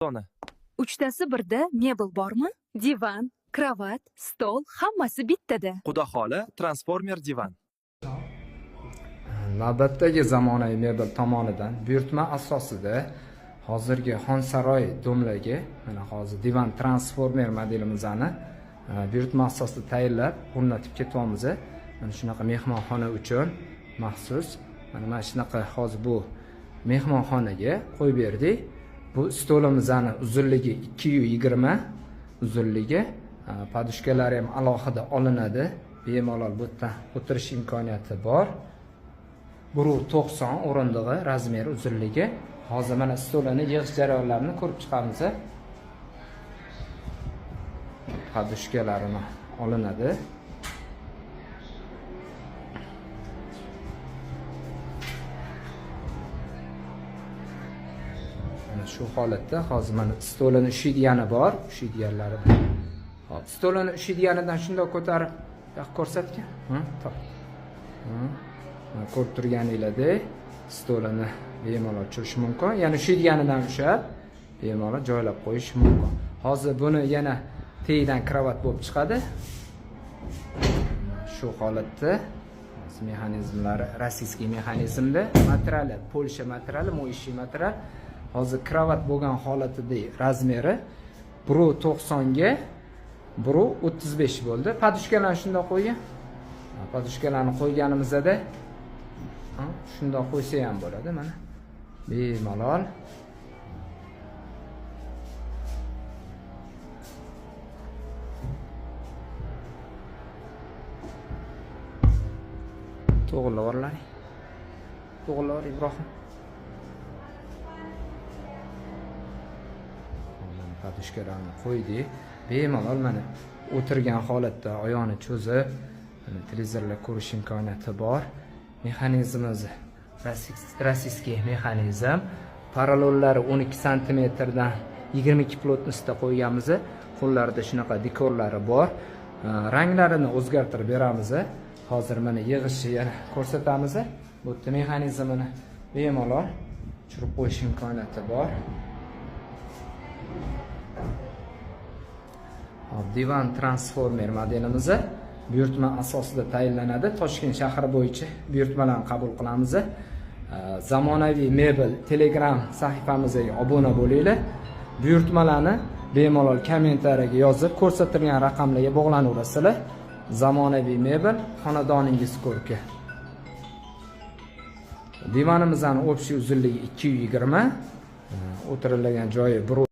stoni. Uchtasi birda mebel bormi? Divan, kravat, stol, hammasi bittada. Xudo xoli, transformer divan. Navbatdagi zamonaviy mebel tomonidan buyurtma asosida hozirgi Xonsaroy domlagi, mana hozir divan transformer modelimizni buyurtma asosida tayyorlab o'rnatib ketyapmiz. Mana shunaqa mehmonxona uchun maxsus mana shunaqa hozir bu mehmonxonaga qo'yib berdik. Bu stolimizni uzunligi 220 uzunligi, podushkalari ham alohida olinadi. Bemalol bu yerda o'tirish imkoniyati bor. 1.90 o'rindig'i, razmeri, uzunligi. Hozir mana stolini yig'ish jarayonlarini ko'rib chiqamiz. Podushkalarini olinadi. Mana shu holatda hozir mana stolini ushiydigani bor, ushiydiganlari. Hop, stolini ushiydiganidan shunday ko'tarib ko'rsatgan. Ko'rib turganinglardek, stolini bemalol tushirish mumkin. Ya'ni ushiydiganidan ushab, bemalol joylab qo'yish mumkin. Hozir buni yana tegidan kravat bo'lib chiqadi. Shu holatda mexanizmlari rossiyskiy mexanizmda, materiali Polsha materiali, mo'yishi material. Hozir kravat bo'lgan holatida razmeri 1.90 ga 1.35 bo'ldi. Podushkalarni shunday qo'ygan. Podushkalarni qo'yganimizda shunday qo'ysa ham bo'ladi, mana. Bemalol. To'g'rilab oling. To'g'rilab Ibrohim. Podushkalarni qo'ydik. Bemalol mana o'tirgan holatda oyoqni cho'zib, televizorlar ko'rish imkoniyati bor. Mexanizmimiz rossiyskiy mexanizm. Parallollari 12 sm dan 22 plotnosida qo'yganmiz. Qo'llarida shunaqa dekorlari bor. Ranglarini o'zgartirib beramiz. Hozir mana yig'ishni yana ko'rsatamiz. Bu yerda mexanizmini bemalol tushirib qo'yish imkoniyati bor. Divan transformer modelimiz buyurtma asosida tayinlanadi. Toshkent shahri bo'yicha buyurtmalarni qabul qilamiz. Zamonaviy mebel Telegram sahifamizga obuna bo'linglar. Buyurtmalarni bemalol kommentariyaga yozib, ko'rsatilgan raqamlarga bog'lanaverasizlar. Zamonaviy mebel xonadoningiz ko'rki. Divanimizning общий uzunligi 220, o'tirilgan joyi 1